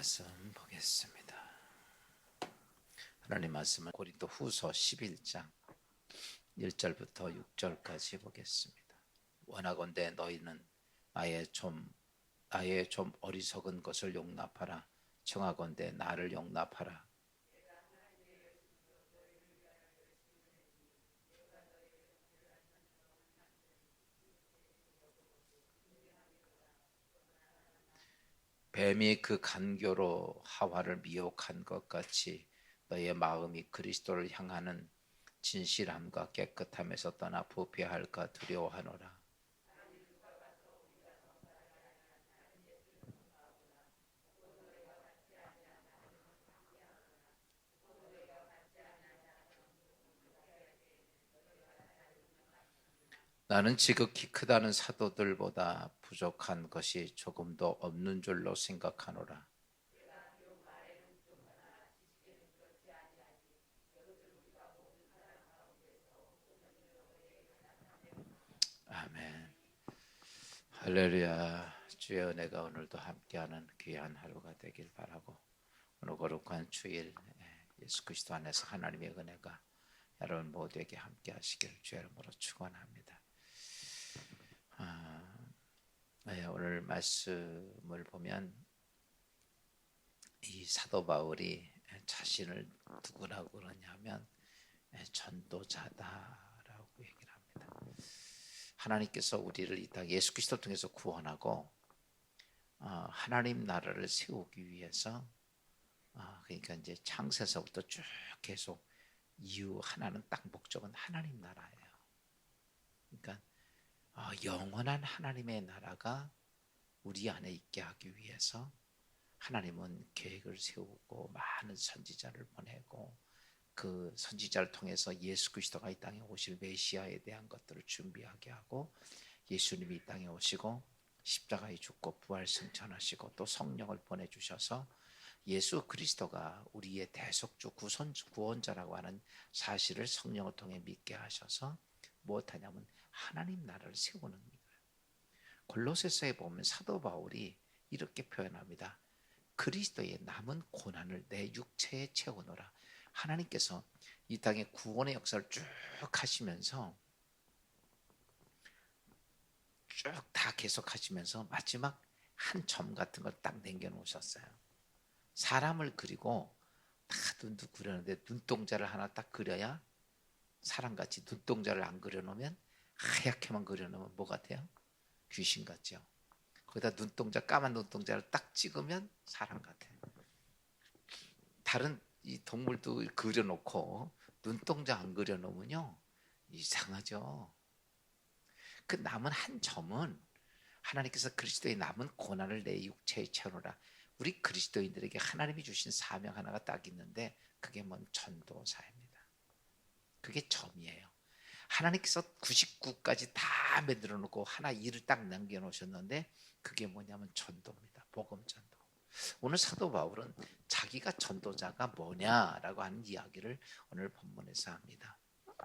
말씀 보겠습니다. 하나님 말씀은 고린도 후서 11장 1절부터 6절까지 보겠습니다. 원하건대 너희는 나의 좀 어리석은 것을 용납하라. 청하건대 나를 용납하라. 뱀이 그 간교로 하와를 미혹한 것 같이 너의 마음이 그리스도를 향하는 진실함과 깨끗함에서 떠나 부패할까 두려워하노라. 나는 지극히 크다는 사도들보다 부족한 것이 조금도 없는 줄로 생각하노라. 아멘. 할렐루야. 주의 은혜가 오늘도 함께하는 귀한 하루가 되길 바라고, 오늘 거룩한 주일 예수 그리스도 안에서 하나님의 은혜가 여러분 모두에게 함께하시길 주의 이름으로 축원합니다. 오늘 말씀을 보면 이 사도 바울이 자신을 누구라고 그러냐면 전도자다라고 얘기를 합니다. 하나님께서 우리를 이 땅 예수 그리스도를 통해서 구원하고 하나님 나라를 세우기 위해서 그러니까 이제 창세서부터 쭉 계속 이유 하나는 딱 목적은 하나님 나라예요. 그러니까 영원한 하나님의 나라가 우리 안에 있게 하기 위해서 하나님은 계획을 세우고 많은 선지자를 보내고 그 선지자를 통해서 예수 그리스도가 이 땅에 오실 메시아에 대한 것들을 준비하게 하고, 예수님이 이 땅에 오시고 십자가에 죽고 부활 승천하시고 또 성령을 보내주셔서 예수 그리스도가 우리의 대속주 구원자라고 하는 사실을 성령을 통해 믿게 하셔서 무엇하냐면 하나님 나라를 세우는 거예요. 골로새서에 보면 사도 바울이 이렇게 표현합니다. 그리스도의 남은 고난을 내 육체에 채우노라. 하나님께서 이 땅에 구원의 역사를 쭉 하시면서 쭉 다 계속하시면서 마지막 한 점 같은 걸 딱 남겨놓으셨어요. 사람을 그리고 다 눈도 그렸는데 눈동자를 하나 딱 그려야 사람같이, 눈동자를 안 그려놓으면 하얗게만 그려놓으면 뭐 같아요? 귀신 같죠. 거기다 눈동자, 까만 눈동자를 딱 찍으면 사람 같아요. 다른 이 동물도 그려놓고 눈동자 안 그려놓으면요 이상하죠. 그 남은 한 점은 하나님께서 그리스도의 남은 고난을 내 육체에 채우노라. 우리 그리스도인들에게 하나님이 주신 사명 하나가 딱 있는데 그게 뭔 전도사입니다. 그게 점이에요. 하나님께서 99까지 다 만들어 놓고 하나 일을 딱 남겨놓으셨는데 그게 뭐냐면 전도입니다. 복음 전도. 오늘 사도 바울은 자기가 전도자가 뭐냐라고 하는 이야기를 오늘 본문에서 합니다.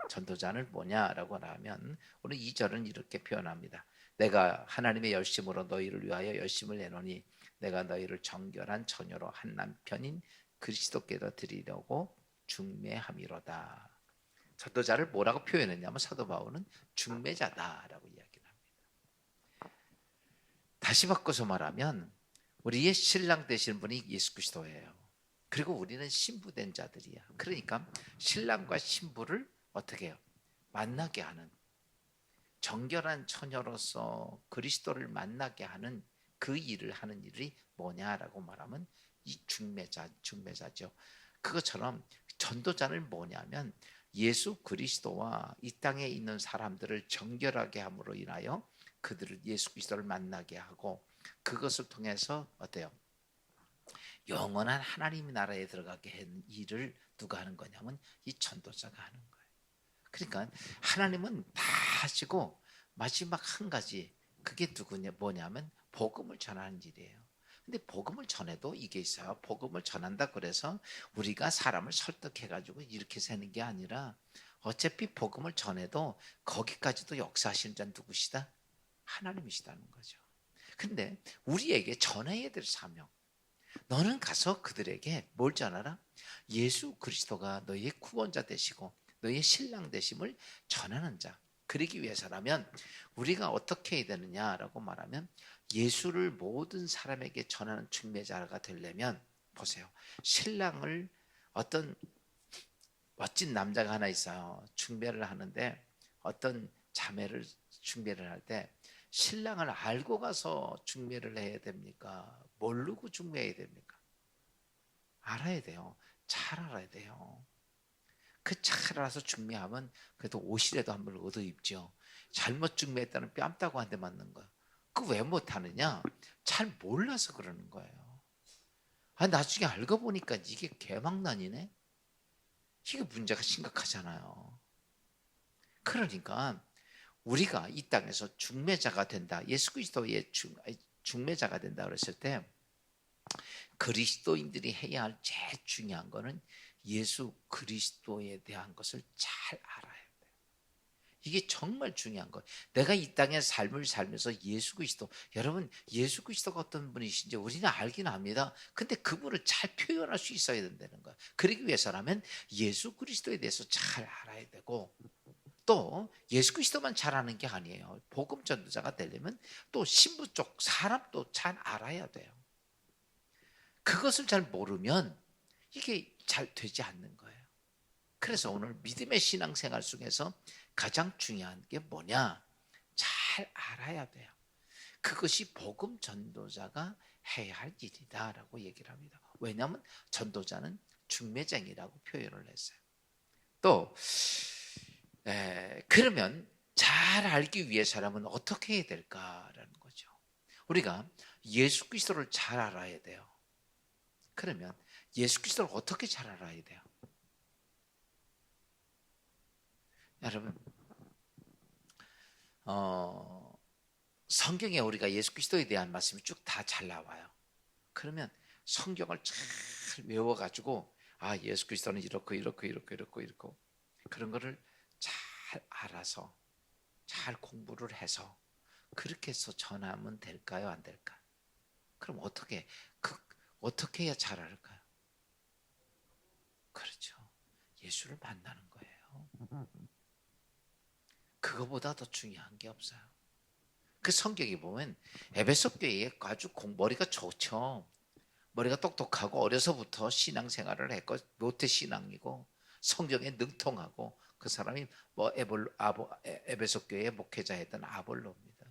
전도자는 뭐냐라고 하면 오늘 2절은 이렇게 표현합니다. 내가 하나님의 열심으로 너희를 위하여 열심을 내노니 내가 너희를 정결한 처녀로 한 남편인 그리스도께로 드리려고 중매함이로다. 전도자를 뭐라고 표현했냐면 사도 바울은 중매자다라고 이야기를 합니다. 다시 바꿔서 말하면 우리의 신랑 되시는 분이 예수 그리스도예요. 그리고 우리는 신부된 자들이야. 그러니까 신랑과 신부를 어떻게 해요? 만나게 하는, 정결한 처녀로서 그리스도를 만나게 하는 그 일을 하는 일이 뭐냐라고 말하면 이 중매자죠. 그것처럼 전도자는 뭐냐면 예수 그리스도와 이 땅에 있는 사람들을 정결하게 함으로 인하여 그들을 예수 그리스도를 만나게 하고 그것을 통해서 어때요? 영원한 하나님 나라에 들어가게 한 일을 누가 하는 거냐면 이 전도자가 하는 거예요. 그러니까 하나님은 다 하시고 마지막 한 가지, 그게 뭐냐면 복음을 전하는 일이에요. 근데 복음을 전해도 이게 있어요. 복음을 전한다 그래서 우리가 사람을 설득해가지고 이렇게 사는 게 아니라 어차피 복음을 전해도 거기까지도 역사하시는 자는 누구시다? 하나님이시다는 거죠. 근데 우리에게 전해야 될 사명, 너는 가서 그들에게 뭘 전하라? 예수 그리스도가 너희의 구원자 되시고 너희의 신랑 되심을 전하는 자. 그러기 위해서라면 우리가 어떻게 해야 되느냐라고 말하면 예수를 모든 사람에게 전하는 중매자가 되려면 보세요. 신랑을 어떤 멋진 남자가 하나 있어요. 중매를 하는데 어떤 자매를 중매를 할 때 신랑을 알고 가서 중매를 해야 됩니까? 모르고 중매해야 됩니까? 알아야 돼요. 잘 알아야 돼요. 그 잘 알아서 중매하면 그래도 옷이라도 한 벌 얻어 입죠. 잘못 중매했다는 뺨따고 한 대 맞는 거야. 그 왜 못하느냐? 잘 몰라서 그러는 거예요. 아, 나중에 알고 보니까 이게 개망난이네? 이게 문제가 심각하잖아요. 그러니까 우리가 이 땅에서 중매자가 된다. 예수 그리스도의 중매자가 된다 그랬을 때 그리스도인들이 해야 할 제일 중요한 거는 예수 그리스도에 대한 것을 잘 알아야 돼요. 이게 정말 중요한 거예요. 내가 이 땅의 삶을 살면서 예수 그리스도, 여러분 예수 그리스도가 어떤 분이신지 우리는 알긴 합니다. 근데 그분을 잘 표현할 수 있어야 된다는 거예요. 그러기 위해서라면 예수 그리스도에 대해서 잘 알아야 되고 또 예수 그리스도만 잘 아는 게 아니에요. 복음 전도자가 되려면 또 신부 쪽 사람도 잘 알아야 돼요. 그것을 잘 모르면 이게 잘 되지 않는 거예요. 그래서 오늘 믿음의 신앙생활 속에서 가장 중요한 게 뭐냐? 잘 알아야 돼요. 그것이 복음 전도자가 해야 할 일이다라고 얘기를 합니다. 왜냐하면 전도자는 중매장이라고 표현을 했어요. 또 그러면 잘 알기 위해 사람은 어떻게 해야 될까라는 거죠. 우리가 예수 그리스도를 잘 알아야 돼요. 그러면 예수 그리스도를 어떻게 잘 알아야 돼요? 여러분, 성경에 우리가 예수 그리스도에 대한 말씀이 쭉 다 잘 나와요. 그러면 성경을 잘 외워가지고 아 예수 그리스도는 이렇고 이렇고 이렇고 이렇고 이렇고 그런 거를 잘 알아서 잘 공부를 해서 그렇게 해서 전하면 될까요? 안 될까요? 그럼 어떻게 해야 잘 알까요? 그렇죠. 예수를 만나는 거예요. 그거보다 더 중요한 게 없어요. 그 성경에 보면 에베소 교회에 아주 머리가 좋죠. 머리가 똑똑하고 어려서부터 신앙생활을 했고 모태 신앙이고 성경에 능통하고 그 사람이 뭐 에베소 교회의 목회자였던 아볼로입니다.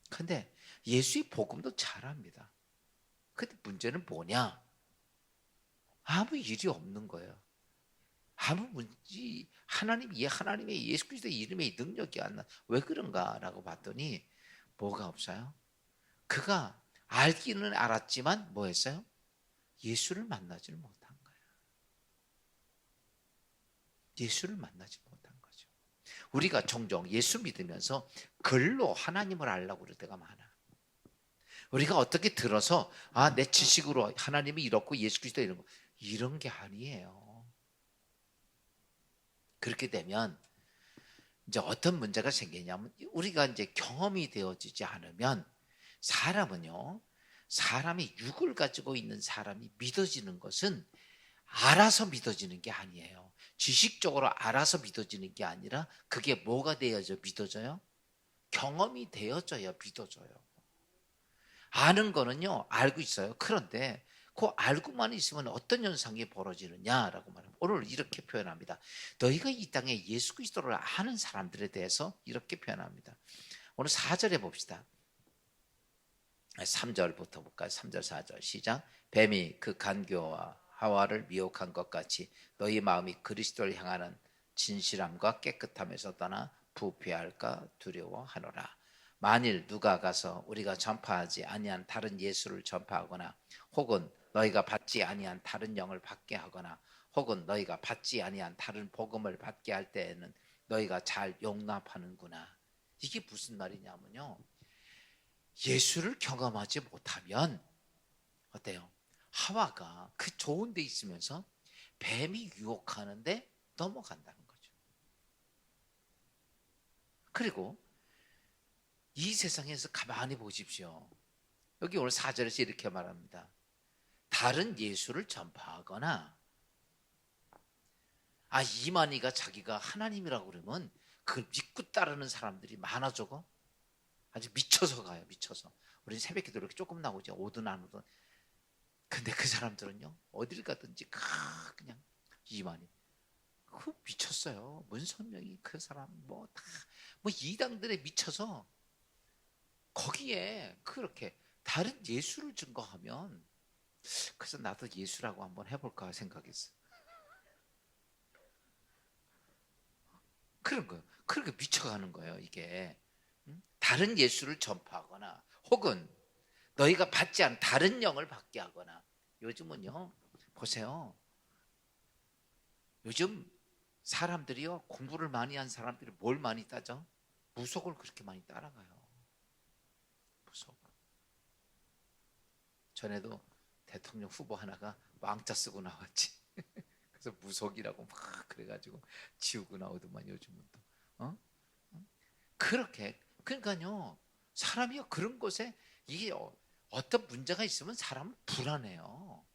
근데 예수의 복음도 잘합니다. 근데 문제는 뭐냐? 아무 일이 없는 거예요. 아무 문제 하나님의 예수 그리스도의 이름의 능력이 안 나. 왜 그런가라고 봤더니 뭐가 없어요? 그가 알기는 알았지만 뭐 했어요? 예수를 만나지를 못한 거예요. 예수를 만나지 못한 거죠. 우리가 종종 예수 믿으면서 글로 하나님을 알려고 그럴 때가 많아. 우리가 어떻게 들어서 내 지식으로 하나님이 이렇고 예수 그리스도 이런 게 아니에요. 그렇게 되면 이제 어떤 문제가 생기냐면 우리가 이제 경험이 되어지지 않으면 사람이 육을 가지고 있는 사람이 믿어지는 것은 알아서 믿어지는 게 아니에요. 지식적으로 알아서 믿어지는 게 아니라 그게 뭐가 되어져 믿어져요? 경험이 되어져야 믿어져요. 아는 거는요 알고 있어요. 그런데 그 알고만 있으면 어떤 현상이 벌어지느냐라고 말합니다. 오늘 이렇게 표현합니다. 너희가 이 땅에 예수 그리스도를 아는 사람들에 대해서 이렇게 표현합니다. 오늘 4절에 봅시다. 3절부터 볼까요? 3절 4절 시작. 뱀이 그 간교와 하와를 미혹한 것 같이 너희 마음이 그리스도를 향하는 진실함과 깨끗함에서 떠나 부패할까 두려워하노라. 만일 누가 가서 우리가 전파하지 아니한 다른 예수를 전파하거나 혹은 너희가 받지 아니한 다른 영을 받게 하거나 혹은 너희가 받지 아니한 다른 복음을 받게 할 때에는 너희가 잘 용납하는구나. 이게 무슨 말이냐면요. 예수를 경험하지 못하면 어때요? 하와가 그 좋은 데 있으면서 뱀이 유혹하는데 넘어간다는 거죠. 그리고 이 세상에서 가만히 보십시오. 여기 오늘 4절에서 이렇게 말합니다. 다른 예수를 전파하거나, 이만희가 자기가 하나님이라고 그러면 그걸 믿고 따르는 사람들이 많아져고 아주 미쳐서 가요. 미쳐서. 우리는 새벽 기도 이렇게 조금 나오죠. 오든 안 오든. 근데 그 사람들은요, 어딜 가든지 그냥 이만희. 그 미쳤어요. 문선명이 그 사람 뭐 이당들에 미쳐서 거기에 그렇게 다른 예수를 증거하면, 그래서 나도 예수라고 한번 해볼까 생각했어. 그런 거예요. 그렇게 미쳐가는 거예요, 이게. 다른 예수를 전파하거나, 혹은 너희가 받지 않은 다른 영을 받게 하거나. 요즘은요, 보세요. 요즘 사람들이요, 공부를 많이 한 사람들이 뭘 많이 따져? 무속을 그렇게 많이 따라가요. 무속. 전에도 대통령 후보 하나가 왕자 쓰고 나왔지. 그래서 무속이라고 막 그래가지고 지우고 나오더만 요즘은 또. 그렇게. 그러니까요, 사람이요, 그런 곳에 이게 어떤 문제가 있으면 사람은 불안해요.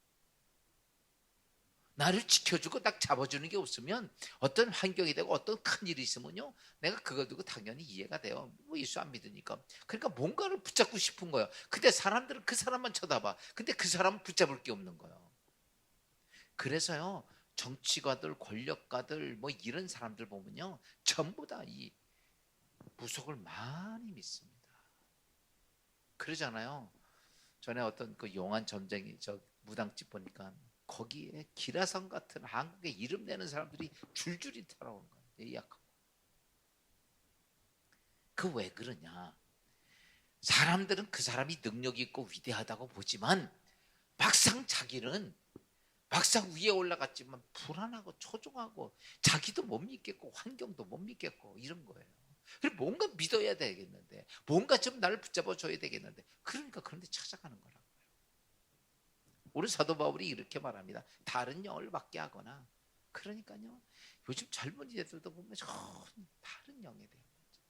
나를 지켜주고 딱 잡아주는 게 없으면, 어떤 환경이 되고 어떤 큰 일이 있으면요, 내가 그거 두고 당연히 이해가 돼요. 뭐 예수 안 믿으니까. 그러니까 뭔가를 붙잡고 싶은 거예요. 근데 사람들은 그 사람만 쳐다봐. 근데 그 사람은 붙잡을 게 없는 거예요. 그래서요, 정치가들, 권력가들, 뭐 이런 사람들 보면요, 전부 다 이 무속을 많이 믿습니다. 그러잖아요. 전에 어떤 그 용안 전쟁이 저 무당집 보니까 거기에 기라성 같은 한국에 이름 내는 사람들이 줄줄이 따라오는 거예요. 예약하고. 그 왜 그러냐? 사람들은 그 사람이 능력 있고 위대하다고 보지만, 막상 자기는 막상 위에 올라갔지만 불안하고 초종하고 자기도 못 믿겠고 환경도 못 믿겠고 이런 거예요. 그리고 뭔가 믿어야 되겠는데, 뭔가 좀 나를 붙잡아 줘야 되겠는데, 그러니까 그런 데 찾아가는 거라고요. 우리 사도 바울이 이렇게 말합니다. 다른 영을 받게 하거나. 그러니까요, 요즘 젊은이들도 보면 다른 영에 대한 문제.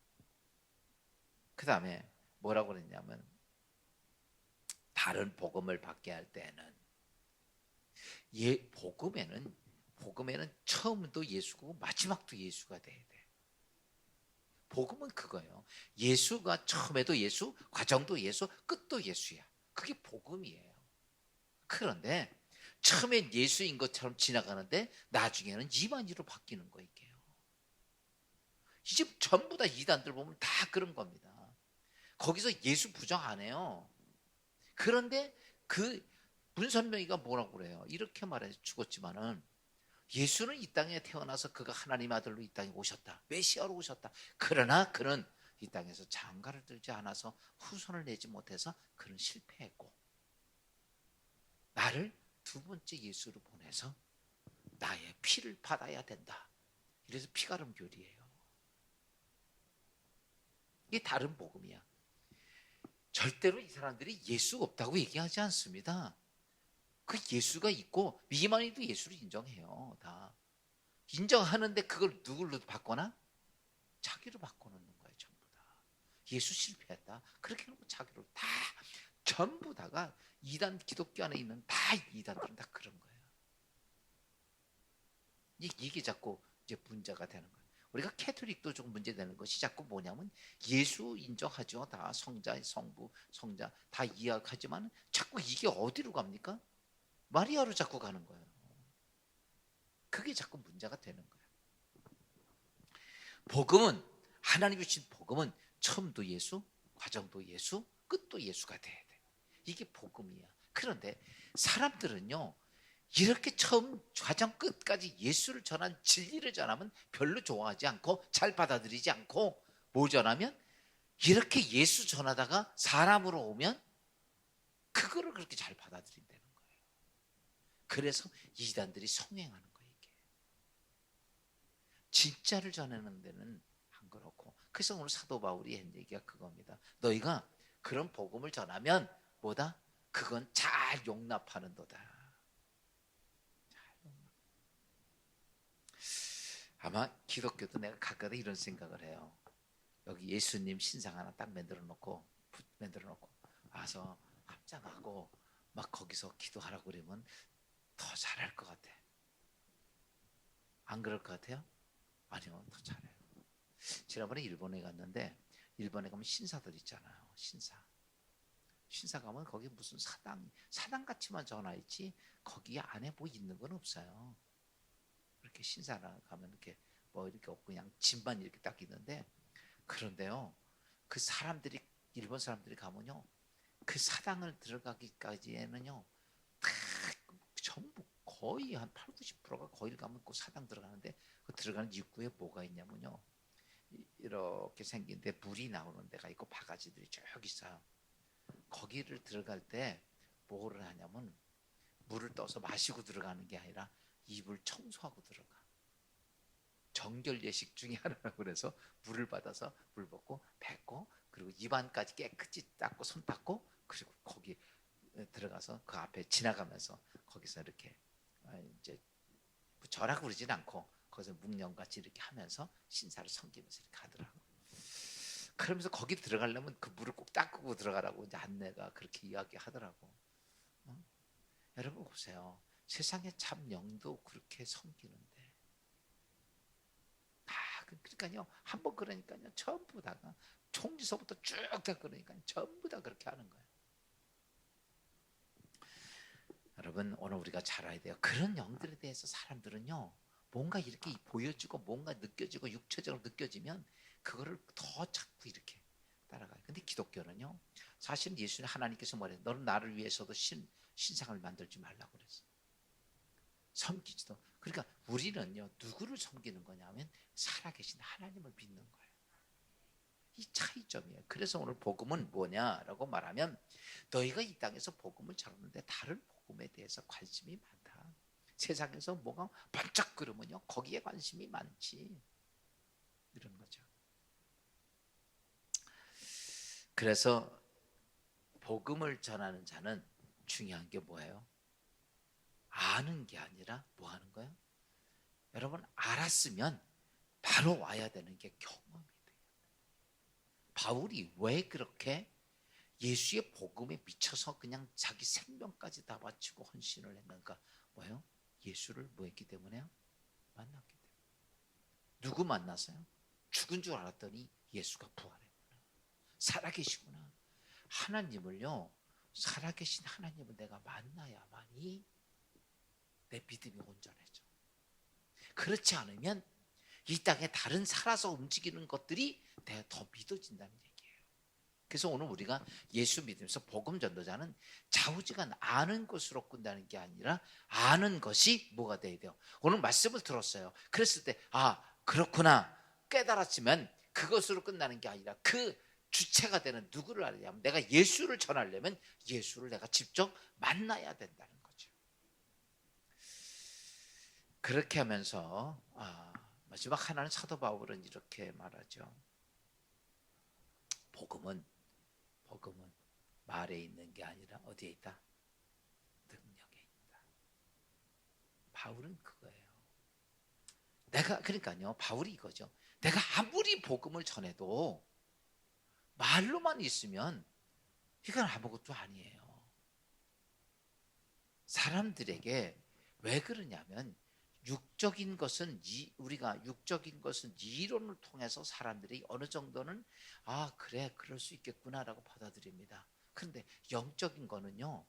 그 다음에 뭐라고 그랬냐면, 다른 복음을 받게 할 때는, 복음에는 처음도 예수고 마지막도 예수가 돼야 돼. 복음은 그거예요. 예수가 처음에도 예수, 과정도 예수, 끝도 예수야. 그게 복음이에요. 그런데 처음엔 예수인 것처럼 지나가는데 나중에는 이만희로 바뀌는 거 이게요. 이제 전부 다 이단들 보면 다 그런 겁니다. 거기서 예수 부정 안 해요. 그런데 그 문선명이가 뭐라고 그래요? 이렇게 말해 죽었지만은, 예수는 이 땅에 태어나서 그가 하나님 아들로 이 땅에 오셨다. 메시아로 오셨다. 그러나 그는 이 땅에서 장가를 들지 않아서 후손을 내지 못해서 그는 실패했고, 나를 두 번째 예수로 보내서 나의 피를 받아야 된다. 이래서 피가름 교리예요. 이게 다른 복음이야. 절대로 이 사람들이 예수가 없다고 얘기하지 않습니다. 그 예수가 있고, 미만이도 예수를 인정해요. 다 인정하는데 그걸 누굴로 바꿔나? 자기로 바꿔놓는 거예요. 전부 다 예수 실패했다 그렇게 해놓고 자기로 다, 전부 다가 이단, 기독교 안에 있는 다 이단들은 다 그런 거예요. 이게 자꾸 이제 문제가 되는 거예요. 우리가 캐톨릭도 좀 문제되는 것이 자꾸 뭐냐면, 예수 인정하죠. 다 성자, 성부, 성자 다 이해하지만 자꾸 이게 어디로 갑니까? 마리아로 자꾸 가는 거예요. 그게 자꾸 문제가 되는 거예요. 복음은, 하나님이 주신 복음은 처음도 예수, 과정도 예수, 끝도 예수가 돼야 돼. 이게 복음이야. 그런데 사람들은요, 이렇게 처음 과정 끝까지 예수를 전한, 진리를 전하면 별로 좋아하지 않고 잘 받아들이지 않고, 뭐 전하면 이렇게 예수 전하다가 사람으로 오면 그거를 그렇게 잘 받아들인다는 거예요. 그래서 이단들이 성행하는 거예요. 이게 진짜를 전하는 데는 안 그렇고. 그래서 오늘 사도 바울이 한 얘기가 그겁니다. 너희가 그런 복음을 전하면 뭐다? 그건 잘 용납하는도다. 아마 기독교도 내가 가끔 이런 생각을 해요. 여기 예수님 신상 하나 딱 만들어 놓고 와서 깜짝하고 막 거기서 기도하라고 그러면 더 잘할 것 같아. 안 그럴 것 같아요? 아니요, 더 잘해요. 지난번에 일본에 갔는데 일본에 가면 신사들 있잖아요. 신사 가면 거기 무슨 사당 같이만 전화 있지 거기 안에 뭐 있는 건 없어요. 이렇게 신사나 가면 이렇게 뭐 이렇게 없고 그냥 집만 이렇게 딱 있는데, 그런데요 그 사람들이 일본 사람들이 가면요 그 사당을 들어가기까지에는요 다 전부 거의 한 8, 90%가 거기를 가면 그 사당 들어가는데 그 들어가는 입구에 뭐가 있냐면요 이렇게 생긴데 물이 나오는 데가 있고 바가지들이 쭉 있어요. 거기를 들어갈 때 뭐를 하냐면 물을 떠서 마시고 들어가는 게 아니라 입을 청소하고 들어가. 정결 예식 중에 하나라고 그래서 물을 받아서 물 붓고 뱉고 그리고 입안까지 깨끗이 닦고 손 닦고 그리고 거기 들어가서 그 앞에 지나가면서 거기서 이렇게 이제 절하고 그러진 않고 거기서 묵념같이 이렇게 하면서 신사를 섬기면서 이렇게 하더라고. 그러면서 거기 들어가려면 그 물을 꼭 닦고 들어가라고 이제 안내가 그렇게 이야기하더라고. 어? 여러분 보세요. 세상에 참 영도 그렇게 섬기는데 그러니까요 한번 그러니까요 전부 다가 총리서부터 쭉 다 그러니까 전부 다 그렇게 하는 거예요. 여러분 오늘 우리가 잘 알아야 돼요. 그런 영들에 대해서 사람들은요 뭔가 이렇게 보여지고 뭔가 느껴지고 육체적으로 느껴지면 그거를 더 자꾸 이렇게 따라가요. 근데 기독교는요 사실 예수님 하나님께서 뭐래요? 너는 나를 위해서도 신상을 만들지 말라고 그랬어. 섬기지도. 그러니까 우리는요 누구를 섬기는 거냐면 살아계신 하나님을 믿는 거예요. 이 차이점이에요. 그래서 오늘 복음은 뭐냐라고 말하면 너희가 이 땅에서 복음을 전하는데 다른 복음에 대해서 관심이 많다. 세상에서 뭐가 반짝거리면요 거기에 관심이 많지. 이런 거죠. 그래서 복음을 전하는 자는 중요한 게 뭐예요? 아는 게 아니라 뭐 하는 거예요? 여러분 알았으면 바로 와야 되는 게 경험이 돼요. 바울이 왜 그렇게 예수의 복음에 미쳐서 그냥 자기 생명까지 다 바치고 헌신을 했는가? 뭐예요? 예수를 뭐 했기 때문에요? 만났기 때문에. 누구 만났어요? 죽은 줄 알았더니 예수가 부활했구나. 살아계시구나. 하나님을요 살아계신 하나님을 내가 만나야만이 내 믿음이 온전해져. 그렇지 않으면 이 땅에 다른 살아서 움직이는 것들이 내가 더 믿어진다는 얘기예요. 그래서 오늘 우리가 예수 믿으면서 복음 전도자는 좌우지간 아는 것으로 끝나는 게 아니라 아는 것이 뭐가 돼야 돼요. 오늘 말씀을 들었어요. 그랬을 때 그렇구나 깨달았지만 그것으로 끝나는 게 아니라 그 주체가 되는 누구를 알려면 내가 예수를 전하려면 예수를 내가 직접 만나야 된다는 거죠. 그렇게 하면서 마지막 하나는 사도 바울은 이렇게 말하죠. 복음은 말에 있는 게 아니라 어디에 있다? 능력에 있다. 바울은 그거예요. 그러니까요 바울이 이거죠. 내가 아무리 복음을 전해도 말로만 있으면 이건 아무것도 아니에요. 사람들에게 왜 그러냐면 우리가 육적인 것은 이론을 통해서 사람들이 어느 정도는 그래 그럴 수 있겠구나라고 받아들입니다. 그런데 영적인 거는요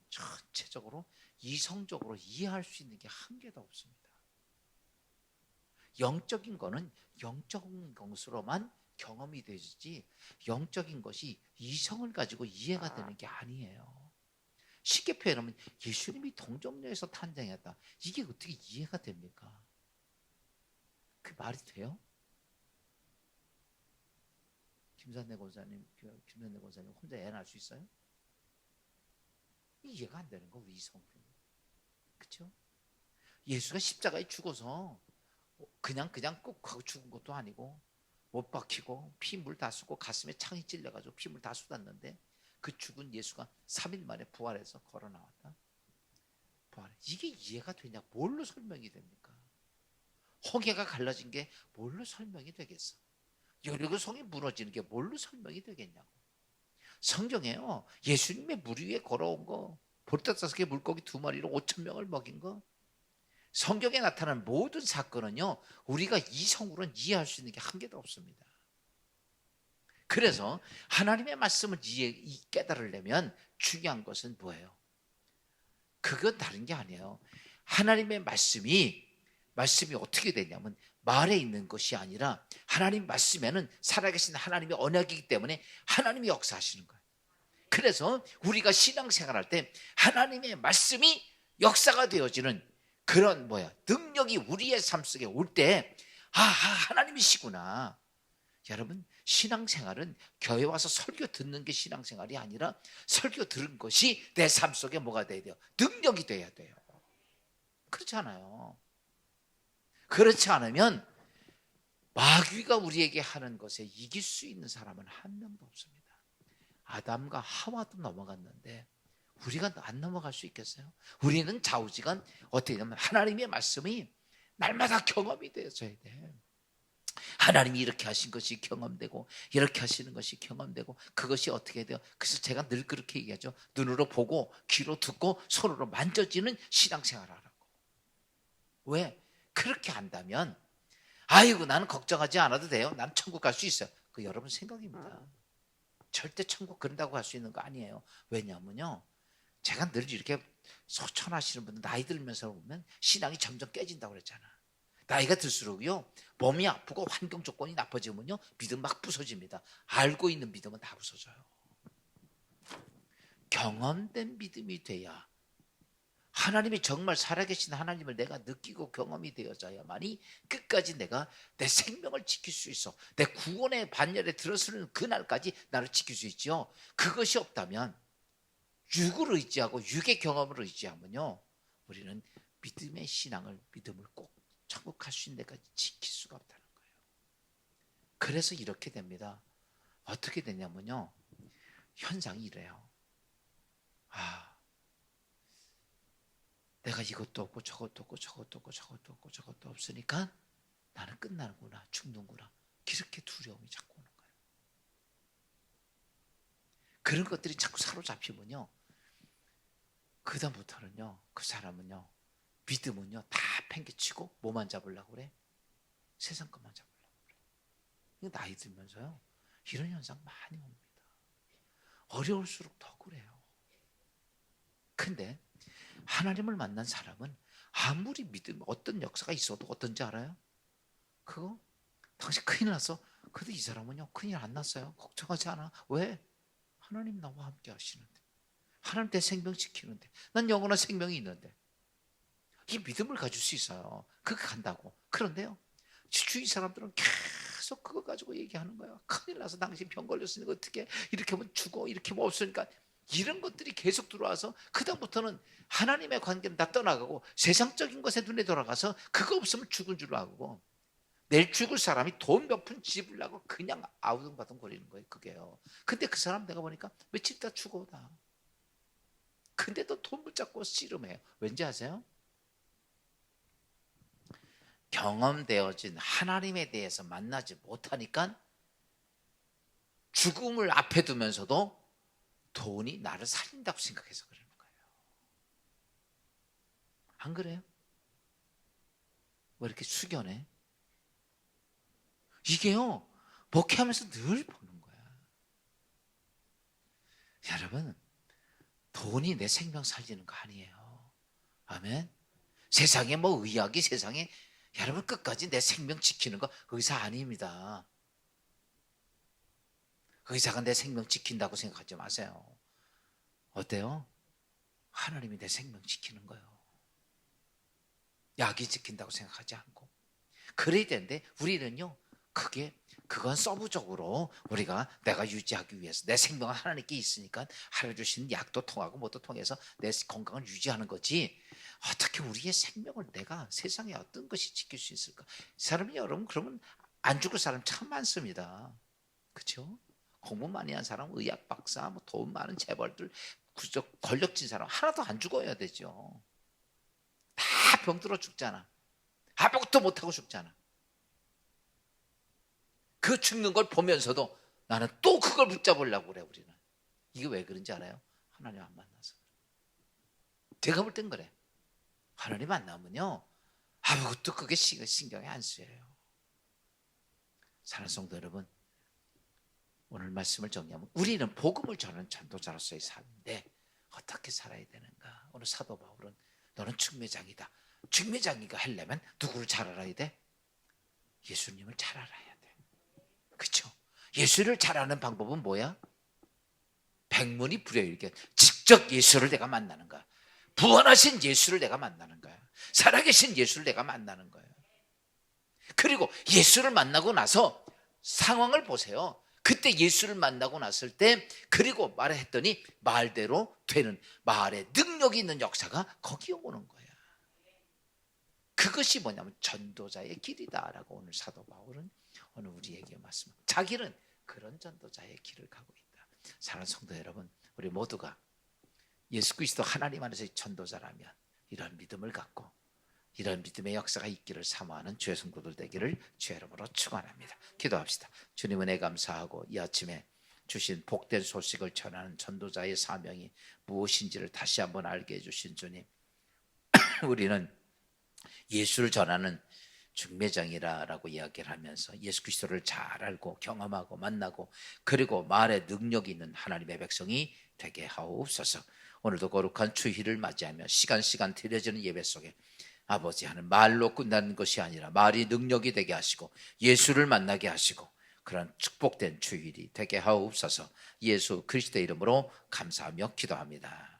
전체적으로 이성적으로 이해할 수 있는 게 한 개도 없습니다. 영적인 거는 영적인 것으로만 경험이 되지 영적인 것이 이성을 가지고 이해가 되는 게 아니에요. 쉽게 표현하면 예수님이 동정녀에서 탄생했다. 이게 어떻게 이해가 됩니까? 그 말이 돼요? 김산래 권사님 혼자 애 낳을 수 있어요? 이해가 안 되는 거 우리 이성으로. 그렇죠? 예수가 십자가에 죽어서 그냥 꼭 하고 죽은 것도 아니고 못 박히고 피물 다 쏟고 가슴에 창이 찔려가지고 피물 다 쏟았는데 그 죽은 예수가 3일 만에 부활해서 걸어 나왔다. 이게 이해가 되냐? 뭘로 설명이 됩니까? 홍해가 갈라진 게 뭘로 설명이 되겠어? 여리고 성이 무너지는 게 뭘로 설명이 되겠냐고. 성경에요. 예수님의 물 위에 걸어온 거, 보리떡 5개 물고기 2마리로 5천 명을 먹인 거, 성경에 나타난 모든 사건은요, 우리가 이성으로는 이해할 수 있는 게 한 개도 없습니다. 그래서 하나님의 말씀을 깨달으려면 중요한 것은 뭐예요? 그건 다른 게 아니에요. 하나님의 말씀이 어떻게 되냐면 말에 있는 것이 아니라 하나님 말씀에는 살아계신 하나님의 언약이기 때문에 하나님이 역사하시는 거예요. 그래서 우리가 신앙생활할 때 하나님의 말씀이 역사가 되어지는 그런 능력이 우리의 삶 속에 올 때 하나님이시구나. 여러분, 신앙생활은 교회 와서 설교 듣는 게 신앙생활이 아니라 설교 들은 것이 내 삶 속에 뭐가 돼야 돼요? 능력이 돼야 돼요. 그렇지 않아요. 그렇지 않으면 마귀가 우리에게 하는 것에 이길 수 있는 사람은 한 명도 없습니다. 아담과 하와도 넘어갔는데 우리가 안 넘어갈 수 있겠어요? 우리는 좌우지간 어떻게 되냐면 하나님의 말씀이 날마다 경험이 되어져야 돼. 하나님이 이렇게 하신 것이 경험되고 이렇게 하시는 것이 경험되고 그것이 어떻게 돼요? 그래서 제가 늘 그렇게 얘기하죠. 눈으로 보고 귀로 듣고 손으로 만져지는 신앙생활을 하라고. 왜? 그렇게 한다면 아이고 나는 걱정하지 않아도 돼요. 난 천국 갈 수 있어요. 그 여러분 생각입니다. 절대 천국 그런다고 갈 수 있는 거 아니에요. 왜냐하면요, 제가 늘 이렇게 소천하시는 분들 나이 들면서 보면 신앙이 점점 깨진다고 그랬잖아. 나이가 들수록요 몸이 아프고 환경 조건이 나빠지면요 믿음 막 부서집니다. 알고 있는 믿음은 다 부서져요. 경험된 믿음이 돼야, 하나님이 정말 살아계신 하나님을 내가 느끼고 경험이 되어져야만이 끝까지 내가 내 생명을 지킬 수 있어. 내 구원의 반열에 들어서는 그날까지 나를 지킬 수 있죠. 그것이 없다면, 육을 의지하고 육의 경험을 의지하면요 우리는 믿음의 신앙을, 믿음을 꼭 천국 갈 수 있는 데까지 지킬 수가 없다는 거예요. 그래서 이렇게 됩니다. 어떻게 되냐면요, 현상이 이래요. 내가 이것도 없고 저것도 없고 저것도 없고 저것도 없고 저것도 없으니까 나는 끝나는구나, 죽는구나, 이렇게 두려움이 자꾸 오는 거예요. 그런 것들이 자꾸 사로잡히면요 그다음부터는요 그 사람은요 믿음은요 다 팽개치고 뭐만 잡으려고 그래? 세상 것만 잡으려고 그래. 나이 들면서요 이런 현상 많이 옵니다. 어려울수록 더 그래요. 근데 하나님을 만난 사람은 아무리 믿음, 어떤 역사가 있어도 어떤지 알아요? 그거 당신 큰일 났어. 근데 이 사람은요 큰일 안 났어요. 걱정하지 않아. 왜? 하나님 나와 함께 하시는데, 하나님 내 생명 지키는데, 난 영원한 생명이 있는데, 이 믿음을 가질 수 있어요. 그거 간다고. 그런데요 주위 사람들은 계속 그거 가지고 얘기하는 거예요. 큰일 나서 당신 병 걸렸으니까 어떻게, 이렇게 하면 죽어, 이렇게 하면 없으니까, 이런 것들이 계속 들어와서 그다음부터는 하나님의 관계는 다 떠나가고 세상적인 것에 눈에 돌아가서 그거 없으면 죽은 줄 알고, 내일 죽을 사람이 돈 몇 푼 집으려고 그냥 아우성바동 거리는 거예요. 그게요. 근데 그 사람 내가 보니까 며칠 있다 죽어다. 근데도 돈 붙잡고 씨름해요. 왠지 아세요? 경험되어진 하나님에 대해서 만나지 못하니까 죽음을 앞에 두면서도 돈이 나를 살린다고 생각해서 그러는 거예요. 안 그래요? 왜 이렇게 숙연해? 이게요 목회하면서 늘 보는 거야. 여러분, 돈이 내 생명 살리는 거 아니에요. 아멘. 세상에 의학이 세상에, 여러분 끝까지 내 생명 지키는 거 의사 아닙니다. 의사가 내 생명 지킨다고 생각하지 마세요. 어때요? 하나님이 내 생명 지키는 거예요. 약이 지킨다고 생각하지 않고. 그래야 되는데 우리는요 그건 서브적으로 우리가 내가 유지하기 위해서, 내 생명은 하나님께 있으니까 하나님 주시는 약도 통하고 뭐도 통해서 내 건강을 유지하는 거지, 어떻게 우리의 생명을 내가 세상에 어떤 것이 지킬 수 있을까? 사람이, 여러분, 그러면 안 죽을 사람 참 많습니다. 그렇죠? 공부 많이 한 사람, 의학 박사, 돈 많은 재벌들, 권력진 사람 하나도 안 죽어야 되죠. 다 병들어 죽잖아. 아무것도 못하고 죽잖아. 그 죽는 걸 보면서도 나는 또 그걸 붙잡으려고 그래. 우리는 이게 왜 그런지 알아요? 하나님 안 만나서. 제가 볼 땐 그래. 하나님 만나면요 아무것도 그게 신경이 안 쓰여요. 사랑하는 성도 여러분, 오늘 말씀을 정리하면 우리는 복음을 전하는 전도자로서의 삶인데 어떻게 살아야 되는가? 오늘 사도 바울은 너는 중매장이다. 중매장이가 하려면 누구를 잘 알아야 돼? 예수님을 잘 알아야 돼. 그렇죠? 예수를 잘 아는 방법은 뭐야? 백문이 불여일견. 직접 예수를 내가 만나는 거야. 부활하신 예수를 내가 만나는 거야. 살아계신 예수를 내가 만나는 거예요. 그리고 예수를 만나고 나서 상황을 보세요. 그때 예수를 만나고 났을 때 그리고 말했더니 말대로 되는 말의 능력이 있는 역사가 거기에 오는 거야. 그것이 뭐냐면 전도자의 길이다라고 오늘 사도 바울은 오늘 우리에게 말씀합니다. 자기는 그런 전도자의 길을 가고 있다. 사랑하는 성도 여러분, 우리 모두가 예수 그리스도 하나님 안에서의 전도자라면 이런 믿음을 갖고 이런 믿음의 역사가 있기를 사모하는 주의 성도들 되기를 주의 이름으로 축원합니다. 기도합시다. 주님 은혜 감사하고 이 아침에 주신 복된 소식을 전하는 전도자의 사명이 무엇인지를 다시 한번 알게 해주신 주님, 우리는 예수를 전하는 중매장이라고 이야기를 하면서 예수 그리스도를 잘 알고 경험하고 만나고 그리고 말에 능력이 있는 하나님의 백성이 되게 하옵소서. 오늘도 거룩한 주일을 맞이하며 시간 드려지는 예배 속에 아버지 하는 말로 끝나는 것이 아니라 말이 능력이 되게 하시고 예수를 만나게 하시고 그런 축복된 주일이 되게 하옵소서. 예수 그리스도의 이름으로 감사하며 기도합니다.